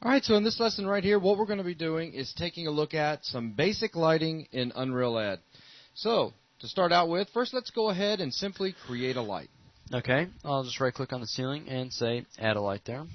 All right, so in this lesson right here, what we're going to be doing is taking a look at some basic lighting in Unreal Ed. So, to start out with, first let's go ahead and simply create a light. Okay, I'll just right-click on the ceiling and say Add a Light there.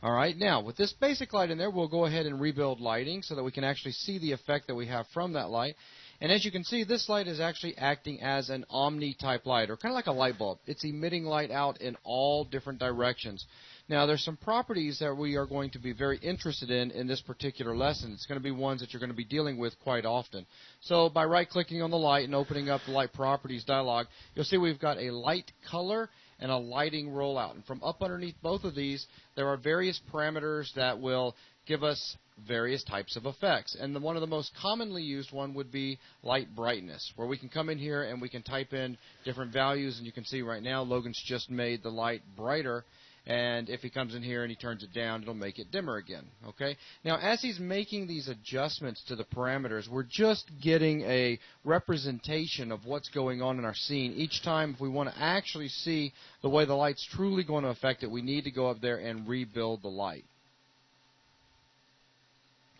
All right, now with this basic light in there, we'll go ahead and rebuild lighting so that we can actually see the effect that we have from that light. And as you can see, this light is actually acting as an omni-type light, or kind of like a light bulb. It's emitting light out in all different directions. Now, there's some properties that we are going to be very interested in this particular lesson. It's going to be ones that you're going to be dealing with quite often. So by right-clicking on the light and opening up the Light Properties dialog, you'll see we've got a light color and a lighting rollout. And from up underneath both of these, there are various parameters that will give us various types of effects. And one of the most commonly used one would be light brightness, where we can come in here and we can type in different values. And you can see right now Logan's just made the light brighter. And if he comes in here and he turns it down, it'll make it dimmer again. Okay. Now, as he's making these adjustments to the parameters, we're just getting a representation of what's going on in our scene. Each time, if we want to actually see the way the light's truly going to affect it, we need to go up there and rebuild the light.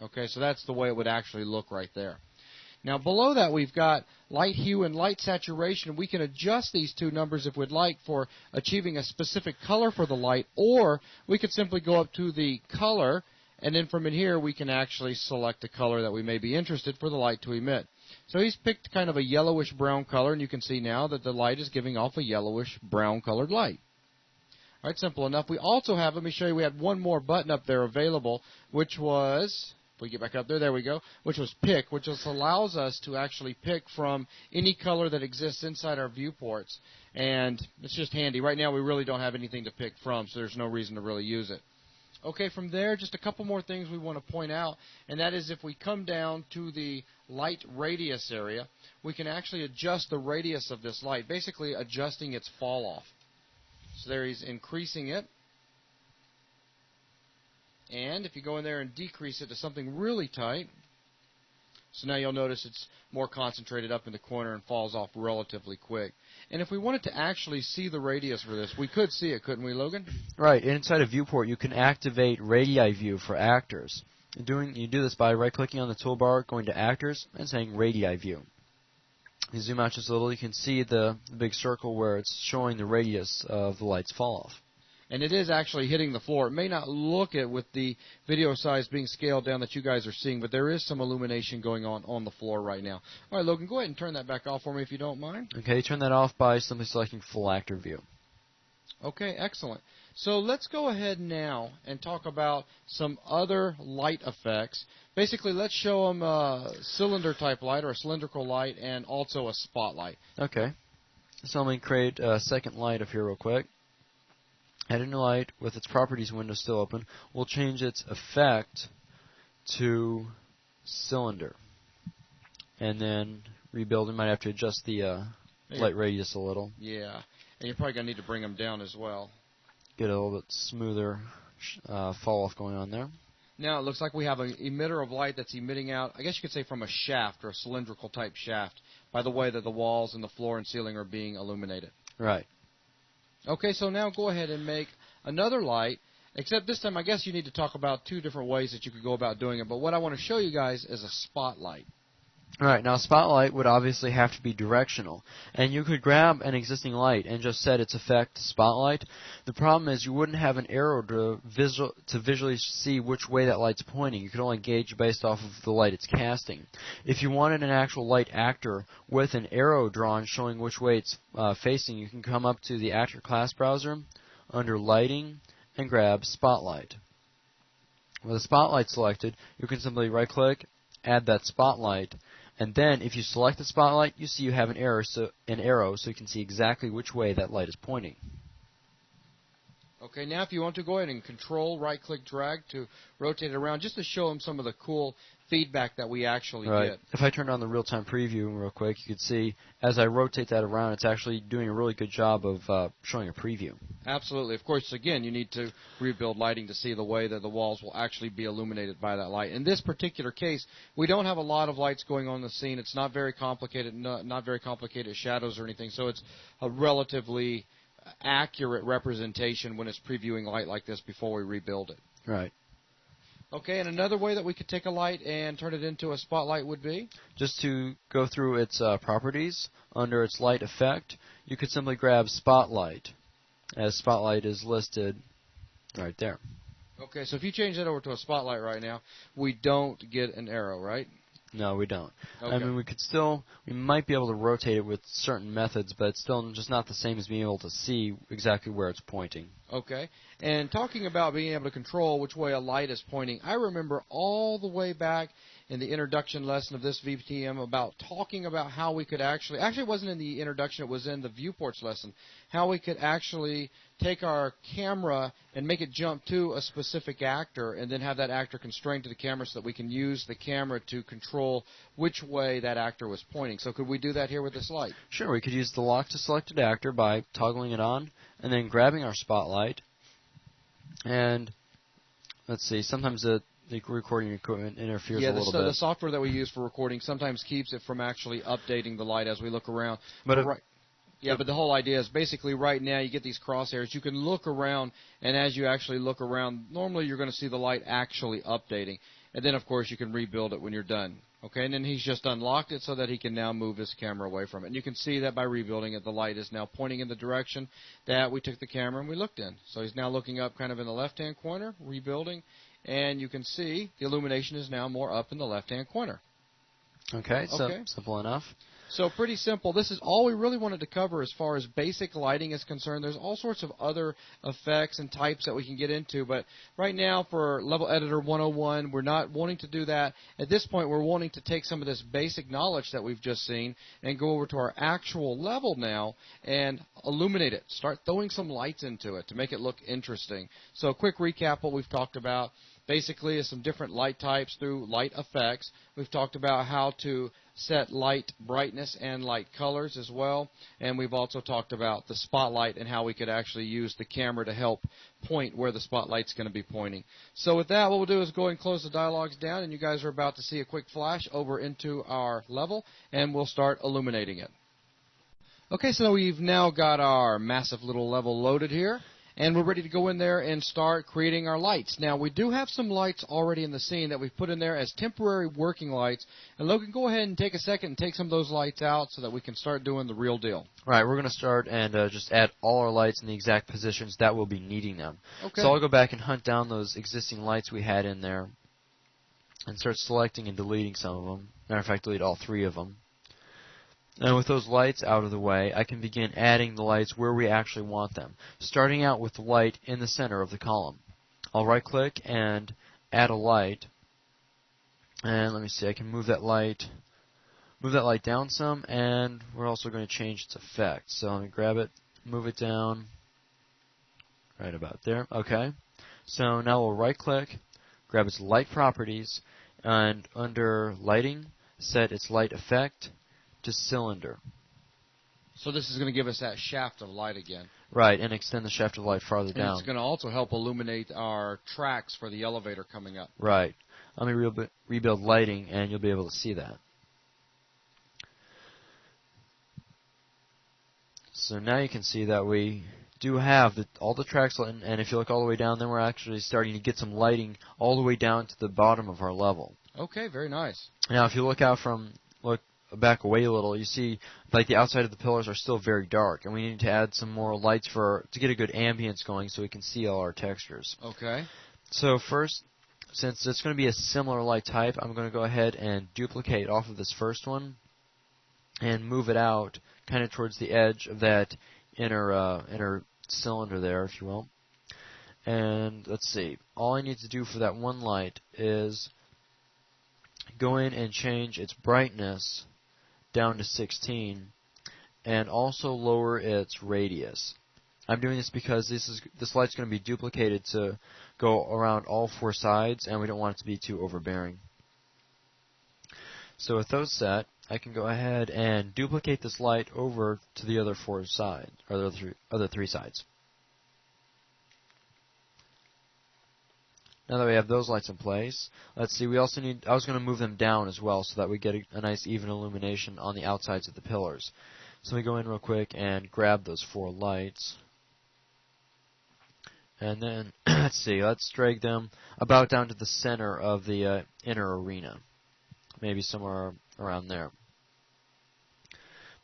Okay, so that's the way it would actually look right there. Now, below that, we've got light hue and light saturation. We can adjust these two numbers if we'd like for achieving a specific color for the light, or we could simply go up to the color, and then from in here, we can actually select a color that we may be interested for the light to emit. So he's picked kind of a yellowish-brown color, and you can see now that the light is giving off a yellowish-brown colored light. All right, simple enough. We also have, let me show you, we had one more button up there available, which was... If we get back up there, there we go, which was pick, which just allows us to actually pick from any color that exists inside our viewports. And it's just handy. Right now we really don't have anything to pick from, so there's no reason to really use it. Okay, from there, just a couple more things we want to point out, and that is if we come down to the light radius area, we can actually adjust the radius of this light, basically adjusting its fall off. So there he's increasing it. And if you go in there and decrease it to something really tight, so now you'll notice it's more concentrated up in the corner and falls off relatively quick. And if we wanted to actually see the radius for this, we could see it, couldn't we, Logan? Right. Inside a viewport, you can activate radii view for actors. You do this by right-clicking on the toolbar, going to Actors, and saying Radii View. You zoom out just a little, you can see the big circle where it's showing the radius of the light's fall-off. And it is actually hitting the floor. It may not look it with the video size being scaled down that you guys are seeing, but there is some illumination going on the floor right now. All right, Logan, go ahead and turn that back off for me if you don't mind. Okay, turn that off by simply selecting Full Actor View. Okay, excellent. So let's go ahead now and talk about some other light effects. Basically, let's show them a cylinder-type light or a cylindrical light and also a spotlight. Okay. So let me create a second light up here real quick. Add a new light with its properties window still open. We'll change its effect to cylinder. And then rebuild. We might have to adjust the light radius a little. Yeah. And you're probably going to need to bring them down as well. Get a little bit smoother fall off going on there. Now it looks like we have an emitter of light that's emitting out, I guess you could say from a shaft or a cylindrical type shaft, by the way that the walls and the floor and ceiling are being illuminated. Right. Okay, so now go ahead and make another light, except this time I guess you need to talk about two different ways that you could go about doing it. But what I want to show you guys is a spotlight. All right, now a spotlight would obviously have to be directional. And you could grab an existing light and just set its effect to spotlight. The problem is you wouldn't have an arrow to visually see which way that light's pointing. You could only gauge based off of the light it's casting. If you wanted an actual light actor with an arrow drawn showing which way it's facing, you can come up to the Actor Class Browser under Lighting and grab Spotlight. With the spotlight selected, you can simply right-click, add that spotlight, and then if you select the spotlight, you see you have an arrow so you can see exactly which way that light is pointing. Okay, now if you want to go ahead and control, right-click, drag to rotate it around, just to show them some of the cool feedback that we actually get. If I turn on the real-time preview real quick, you can see as I rotate that around, it's actually doing a really good job of showing a preview. Absolutely. Of course, again, you need to rebuild lighting to see the way that the walls will actually be illuminated by that light. In this particular case, we don't have a lot of lights going on in the scene. It's not very complicated, not very complicated shadows or anything, so it's a relatively accurate representation when it's previewing light like this before we rebuild it. Right. Okay, and another way that we could take a light and turn it into a spotlight would be? Just to go through its properties, under its light effect, you could simply grab Spotlight, as Spotlight is listed right there. Okay, so if you change that over to a spotlight right now, we don't get an arrow, right? No, we don't. Okay. I mean, we might be able to rotate it with certain methods, but it's still just not the same as being able to see exactly where it's pointing. Okay. And talking about being able to control which way a light is pointing, I remember all the way back in the introduction lesson of this VTM about talking about how we could actually it wasn't in the introduction, it was in the viewports lesson, how we could actually take our camera and make it jump to a specific actor and then have that actor constrained to the camera so that we can use the camera to control which way that actor was pointing. So could we do that here with this light? Sure, we could use the lock to selected actor by toggling it on and then grabbing our spotlight. And let's see, sometimes the recording equipment interferes a little bit. The software that we use for recording sometimes keeps it from actually updating the light as we look around. But but the whole idea is basically right now you get these crosshairs. You can look around, and as you actually look around, normally you're going to see the light actually updating. And then, of course, you can rebuild it when you're done. Okay, and then he's just unlocked it so that he can now move his camera away from it. And you can see that by rebuilding it, the light is now pointing in the direction that we took the camera and we looked in. So he's now looking up kind of in the left-hand corner, rebuilding, and you can see the illumination is now more up in the left-hand corner. Okay, so simple enough. So pretty simple. This is all we really wanted to cover as far as basic lighting is concerned. There's all sorts of other effects and types that we can get into, but right now for Level Editor 101, we're not wanting to do that. At this point, we're wanting to take some of this basic knowledge that we've just seen and go over to our actual level now and illuminate it. Start throwing some lights into it to make it look interesting. So a quick recap what we've talked about. Basically, is some different light types through light effects. We've talked about how to set light brightness and light colors as well. And we've also talked about the spotlight and how we could actually use the camera to help point where the spotlight's going to be pointing. So with that, what we'll do is go and close the dialogues down, and you guys are about to see a quick flash over into our level, and we'll start illuminating it. Okay, so we've now got our massive little level loaded here. And we're ready to go in there and start creating our lights. Now, we do have some lights already in the scene that we've put in there as temporary working lights. And Logan, go ahead and take a second and take some of those lights out so that we can start doing the real deal. Right, we're going to start and just add all our lights in the exact positions that we'll be needing them. Okay. So I'll go back and hunt down those existing lights we had in there and start selecting and deleting some of them. Matter of fact, delete all 3 of them. And with those lights out of the way, I can begin adding the lights where we actually want them, starting out with the light in the center of the column. I'll right-click and add a light, and let me see, I can move that light down some, and we're also going to change its effect. So let me grab it, move it down, right about there. Okay. So now we'll right-click, grab its light properties, and under lighting, set its light effect to cylinder. So this is going to give us that shaft of light again. Right, and extend the shaft of light farther down. It's going to also help illuminate our tracks for the elevator coming up. Right. Let me rebuild lighting, and you'll be able to see that. So now you can see that we do have all the tracks, and if you look all the way down, then we're actually starting to get some lighting all the way down to the bottom of our level. Okay, very nice. Now, if you look back away a little, you see like the outside of the pillars are still very dark, and we need to add some more lights to get a good ambience going so we can see all our textures. Okay. So first, since it's going to be a similar light type, I'm going to go ahead and duplicate off of this first one and move it out kind of towards the edge of that inner cylinder there, if you will. And let's see, all I need to do for that one light is go in and change its brightness down to 16, and also lower its radius. I'm doing this because this light's going to be duplicated to go around all 4 sides, and we don't want it to be too overbearing. So with those set, I can go ahead and duplicate this light over to the other 4 sides, or the other 3 sides. Now that we have those lights in place, let's see, we also need, I was going to move them down as well so that we get a nice even illumination on the outsides of the pillars. So we go in real quick and grab those 4 lights And then, let's see, let's drag them about down to the center of the inner arena. Maybe somewhere around there.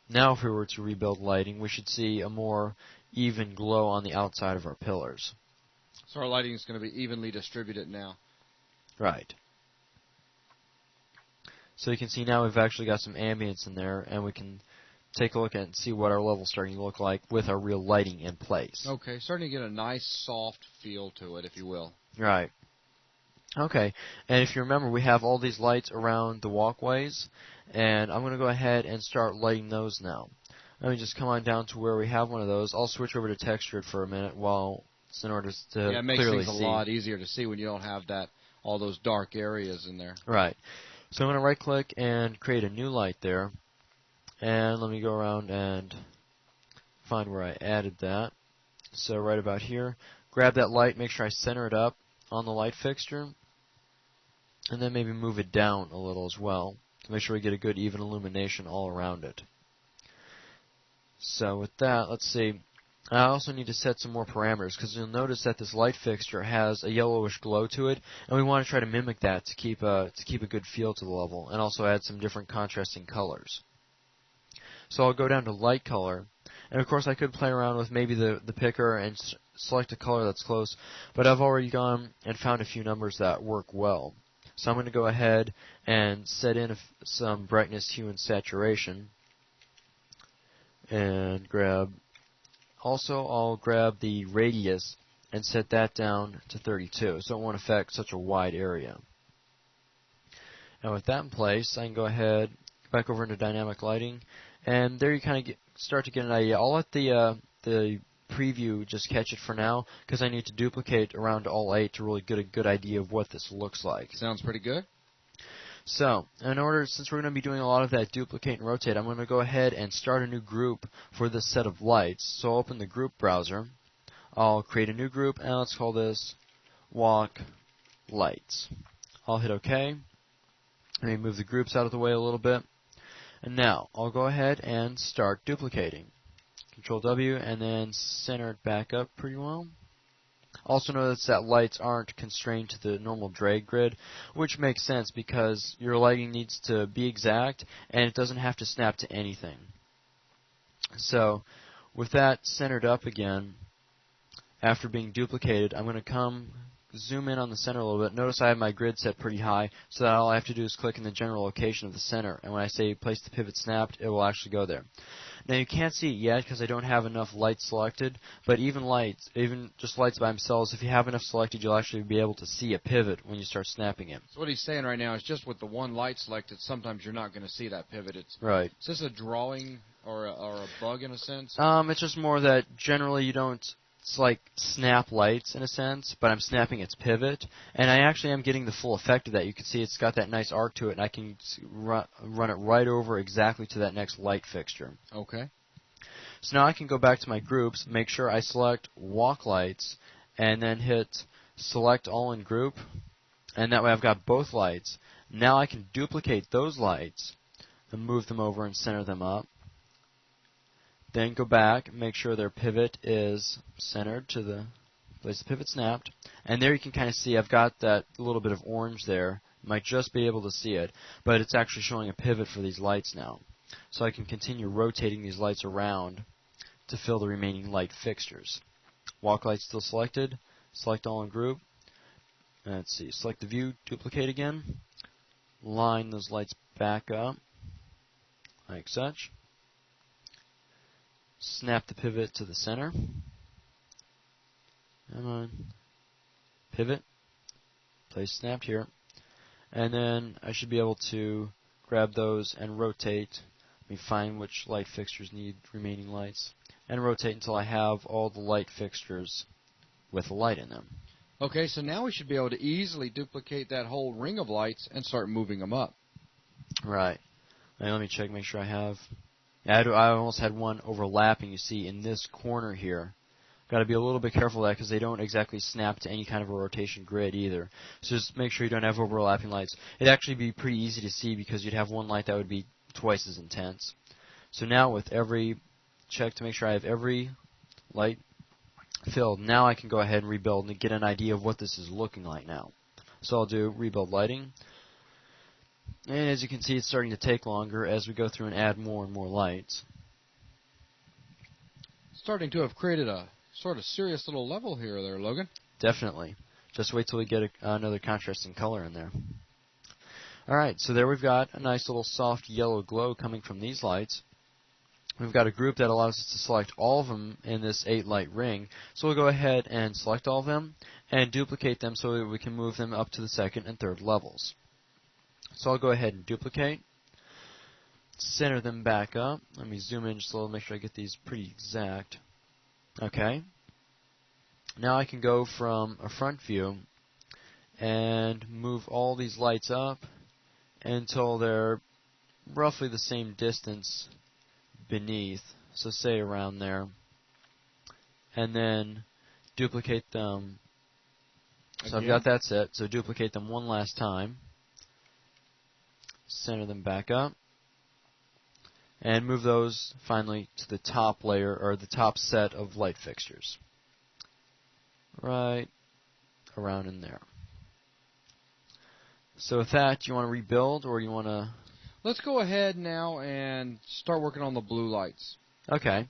Now if we were to rebuild lighting, we should see a more even glow on the outside of our pillars. So our lighting is going to be evenly distributed now. Right. So you can see now we've actually got some ambience in there, and we can take a look at and see what our level's starting to look like with our real lighting in place. Okay, starting to get a nice soft feel to it, if you will. Right. Okay, and if you remember, we have all these lights around the walkways, and I'm going to go ahead and start lighting those now. Let me just come on down to where we have one of those. I'll switch over to textured for a minute while it's in order to clearly see. Yeah, it makes things a lot easier to see when you don't have all those dark areas in there. Right. So I'm going to right-click and create a new light there. And let me go around and find where I added that. So right about here, grab that light, make sure I center it up on the light fixture, and then maybe move it down a little as well to make sure we get a good even illumination all around it. So with that, let's see. I also need to set some more parameters because you'll notice that this light fixture has a yellowish glow to it, and we want to try to mimic that to keep a good feel to the level, and also add some different contrasting colors. So I'll go down to light color, and of course I could play around with maybe the picker and select a color that's close, but I've already gone and found a few numbers that work well. So I'm going to go ahead and set in some brightness, hue, and saturation, and I'll grab the radius and set that down to 32, so it won't affect such a wide area. And with that in place, I can go ahead, back over into dynamic lighting, and there you kind of start to get an idea. I'll let the preview just catch it for now, because I need to duplicate around all 8 to really get a good idea of what this looks like. Sounds pretty good. So, since we're going to be doing a lot of that duplicate and rotate, I'm going to go ahead and start a new group for this set of lights. So I'll open the group browser. I'll create a new group, and let's call this Walk Lights. I'll hit OK. Let me move the groups out of the way a little bit. And now, I'll go ahead and start duplicating. Control W, and then center it back up pretty well. Also notice that lights aren't constrained to the normal drag grid, which makes sense because your lighting needs to be exact, and it doesn't have to snap to anything. So, with that centered up again, after being duplicated, I'm going to zoom in on the center a little bit. Notice I have my grid set pretty high, so that all I have to do is click in the general location of the center, and when I say place the pivot snapped, it will actually go there. Now you can't see it yet because I don't have enough lights selected, but even just lights by themselves, if you have enough selected, you'll actually be able to see a pivot when you start snapping it. So what he's saying right now is just with the one light selected, sometimes you're not going to see that pivot. Right. Is this a drawing or a bug in a sense? It's just more that generally you don't snap lights in a sense, but I'm snapping its pivot, and I actually am getting the full effect of that. You can see it's got that nice arc to it, and I can run it right over exactly to that next light fixture. Okay. So now I can go back to my groups, make sure I select Walk Lights, and then hit Select All in Group, and that way I've got both lights. Now I can duplicate those lights and move them over and center them up. Then go back, make sure their pivot is centered to the place the pivot snapped. And there you can kind of see I've got that little bit of orange there. You might just be able to see it, but it's actually showing a pivot for these lights now. So I can continue rotating these lights around to fill the remaining light fixtures. Walk light still selected. Select all in group. Let's see, select the view, duplicate again. Line those lights back up, like such. Snap the pivot to the center. Come on. Pivot. Place snapped here. And then I should be able to grab those and rotate. Let me find which light fixtures need remaining lights. And rotate until I have all the light fixtures with a light in them. Okay, so now we should be able to easily duplicate that whole ring of lights and start moving them up. Right. Now let me check, make sure I have... I almost had one overlapping, you see, in this corner here. Got to be a little bit careful of that because they don't exactly snap to any kind of a rotation grid either. So just make sure you don't have overlapping lights. It'd actually be pretty easy to see because you'd have one light that would be twice as intense. So now with every check to make sure I have every light filled. Now I can go ahead and rebuild and get an idea of what this is looking like now. So I'll do rebuild lighting. And as you can see, it's starting to take longer as we go through and add more and more lights. Starting to have created a sort of serious little level here there, Logan. Definitely. Just wait till we get another contrasting color in there. Alright, so there we've got a nice little soft yellow glow coming from these lights. We've got a group that allows us to select all of them in this 8-light ring. So we'll go ahead and select all of them and duplicate them so that we can move them up to the second and third levels. So I'll go ahead and duplicate, center them back up. Let me zoom in just a little, make sure I get these pretty exact. Okay. Now I can go from a front view and move all these lights up until they're roughly the same distance beneath, so say around there, and then duplicate them. So I've got that set, so duplicate them one last time, center them back up, and move those finally to the top layer, or the top set of light fixtures. Right around in there. So with that, you want to rebuild, or you want to... Let's go ahead now and start working on the blue lights. Okay.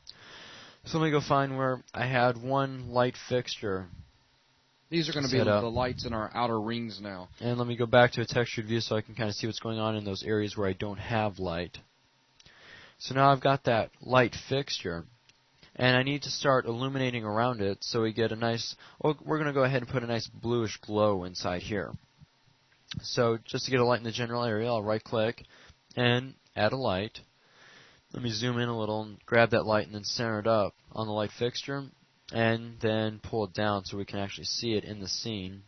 So let me go find where I had one light fixture. These are going to be the lights in our outer rings now. And let me go back to a textured view so I can kind of see what's going on in those areas where I don't have light. So now I've got that light fixture. And I need to start illuminating around it so we get a nice... Oh, we're going to go ahead and put a nice bluish glow inside here. So just to get a light in the general area, I'll right-click and add a light. Let me zoom in a little and grab that light and then center it up on the light fixture and then pull it down so we can actually see it in the scene.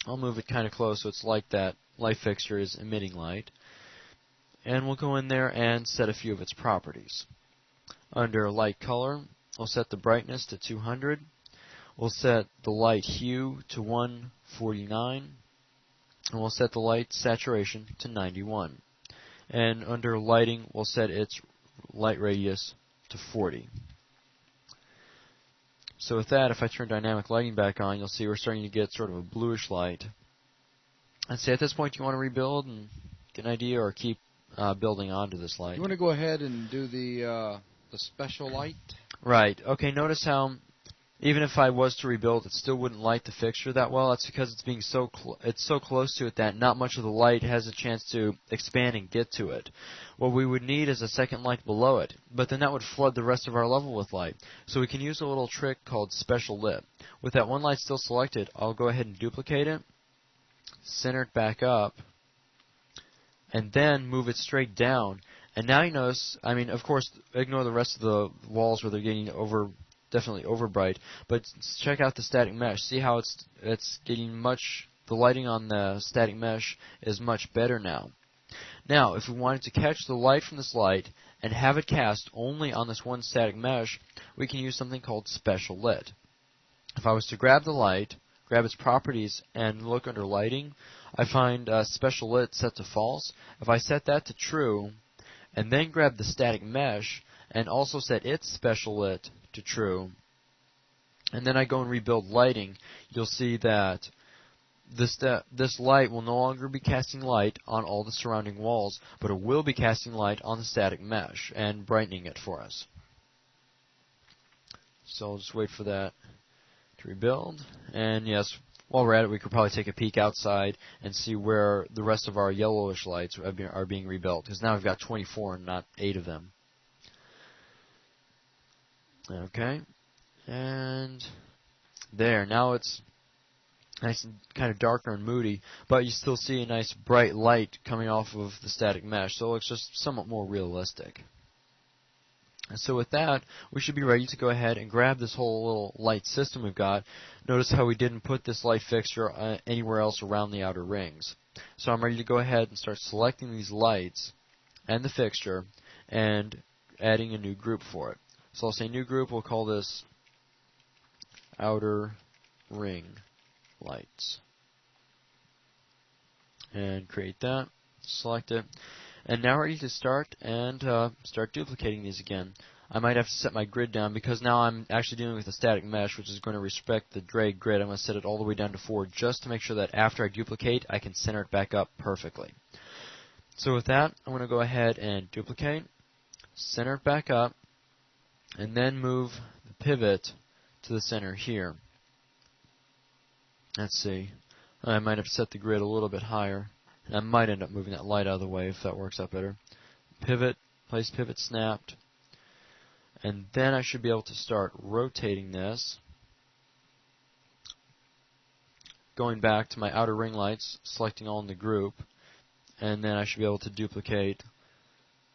I'll move it kind of close so it's like that light fixture is emitting light. And we'll go in there and set a few of its properties. Under light color, we'll set the brightness to 200. We'll set the light hue to 149. And we'll set the light saturation to 91. And under lighting, we'll set its light radius to 40. So with that, if I turn dynamic lighting back on, you'll see we're starting to get sort of a bluish light. I'd say at this point you want to rebuild and get an idea, or keep building onto this light. You want to go ahead and do the special light? Right. Okay, notice how even if I was to rebuild, it still wouldn't light the fixture that well. That's because it's being so close to it that not much of the light has a chance to expand and get to it. What we would need is a second light below it, but then that would flood the rest of our level with light. So we can use a little trick called special lit. With that one light still selected, I'll go ahead and duplicate it, center it back up, and then move it straight down. And now you notice, I mean, of course, ignore the rest of the walls where they're getting definitely over bright, but check out the static mesh. See how it's getting the lighting on the static mesh is much better now. Now, if we wanted to catch the light from this light and have it cast only on this one static mesh, we can use something called special lit. If I was to grab the light, grab its properties, and look under lighting, I find special lit set to false. If I set that to true, and then grab the static mesh, and also set its special lit to true, and then I go and rebuild lighting, you'll see that this light will no longer be casting light on all the surrounding walls, but it will be casting light on the static mesh and brightening it for us. So I'll just wait for that to rebuild. And yes, while we're at it, we could probably take a peek outside and see where the rest of our yellowish lights are being rebuilt, because now we've got 24 and not 8 of them. Okay, and there. Now it's nice and kind of darker and moody, but you still see a nice bright light coming off of the static mesh, so it looks just somewhat more realistic. And so with that, we should be ready to go ahead and grab this whole little light system we've got. Notice how we didn't put this light fixture anywhere else around the outer rings. So I'm ready to go ahead and start selecting these lights and the fixture and adding a new group for it. So I'll say new group, we'll call this outer ring lights. And create that, select it. And now we're ready to start and start duplicating these again. I might have to set my grid down because now I'm actually dealing with a static mesh, which is going to respect the drag grid. I'm going to set it all the way down to 4 just to make sure that after I duplicate, I can center it back up perfectly. So with that, I'm going to go ahead and duplicate, center it back up, and then move the pivot to the center here. Let's see. I might have set the grid a little bit higher, and I might end up moving that light out of the way if that works out better. Pivot, place pivot snapped, and then I should be able to start rotating this, going back to my outer ring lights, selecting all in the group, and then I should be able to duplicate.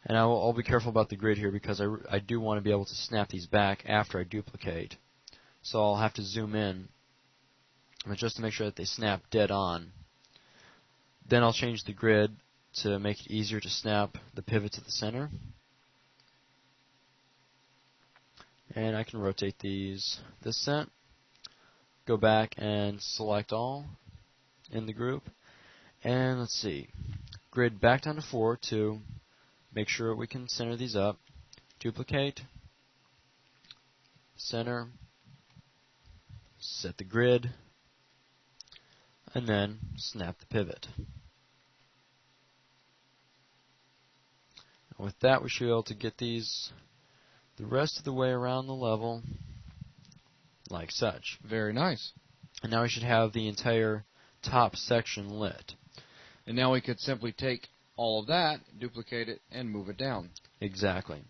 And I'll be careful about the grid here because I do want to be able to snap these back after I duplicate. So I'll have to zoom in, but just to make sure that they snap dead on. Then I'll change the grid to make it easier to snap the pivot to the center. And I can rotate these this set, go back and select all in the group, and let's see, grid back down to 4 to make sure we can center these up, duplicate, center, set the grid, and then snap the pivot. And with that, we should be able to get these the rest of the way around the level, like such. Very nice. And now we should have the entire top section lit. And now we could simply take all of that, duplicate it, and move it down. Exactly.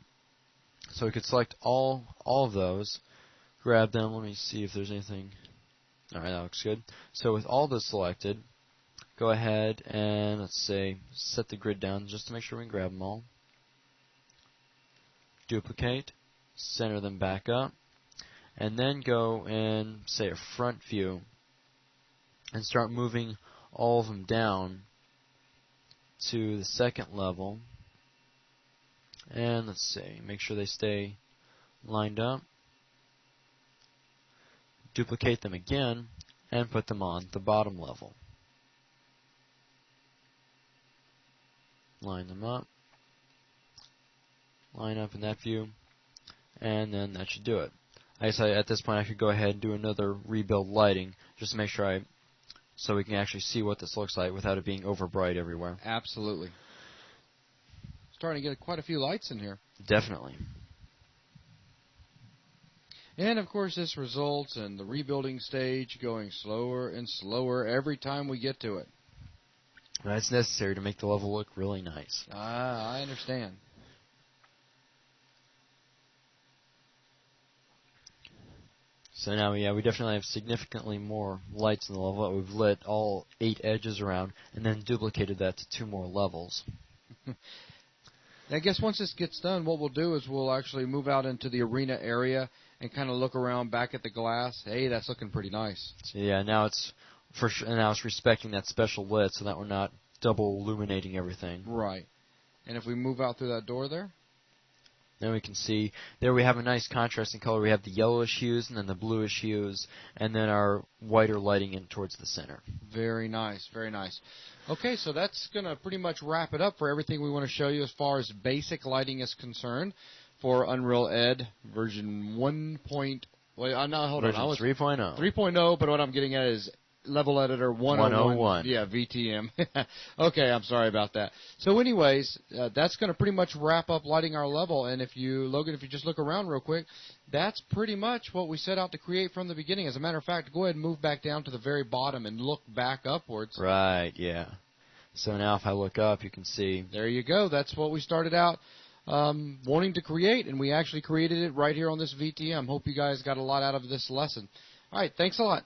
So we could select all of those, grab them. Let me see if there's anything. All right, that looks good. So with all this selected, go ahead and, let's say, set the grid down just to make sure we can grab them all. Duplicate, center them back up, and then go in, say, a front view, and start moving all of them down to the second level. And let's see, make sure they stay lined up. Duplicate them again, and put them on the bottom level. Line them up. Line up in that view, and then that should do it. I guess at this point I could go ahead and do another rebuild lighting just to make sure so we can actually see what this looks like without it being over bright everywhere. Absolutely. Starting to get quite a few lights in here. Definitely. And of course this results in the rebuilding stage going slower and slower every time we get to it. That's necessary to make the level look really nice. I understand. So now, yeah, we definitely have significantly more lights in the level. We've lit all 8 edges around and then duplicated that to 2 more levels. I guess once this gets done, what we'll do is we'll actually move out into the arena area and kind of look around back at the glass. Hey, that's looking pretty nice. So yeah, now it's respecting that special lit so that we're not double illuminating everything. Right. And if we move out through that door there, then we can see there we have a nice contrast in color. We have the yellowish hues and then the bluish hues, and then our whiter lighting in towards the center. Very nice, very nice. Okay, so that's going to pretty much wrap it up for everything we want to show you as far as basic lighting is concerned for Unreal Ed version 1. No, hold version on. 3.0. 3.0, but what I'm getting at is Level Editor 101. Yeah, VTM. Okay, I'm sorry about that. So anyways, that's going to pretty much wrap up lighting our level. And Logan, if you just look around real quick, that's pretty much what we set out to create from the beginning. As a matter of fact, go ahead and move back down to the very bottom and look back upwards. Right, yeah. So now if I look up, you can see. There you go. That's what we started out wanting to create, and we actually created it right here on this VTM. Hope you guys got a lot out of this lesson. All right, thanks a lot.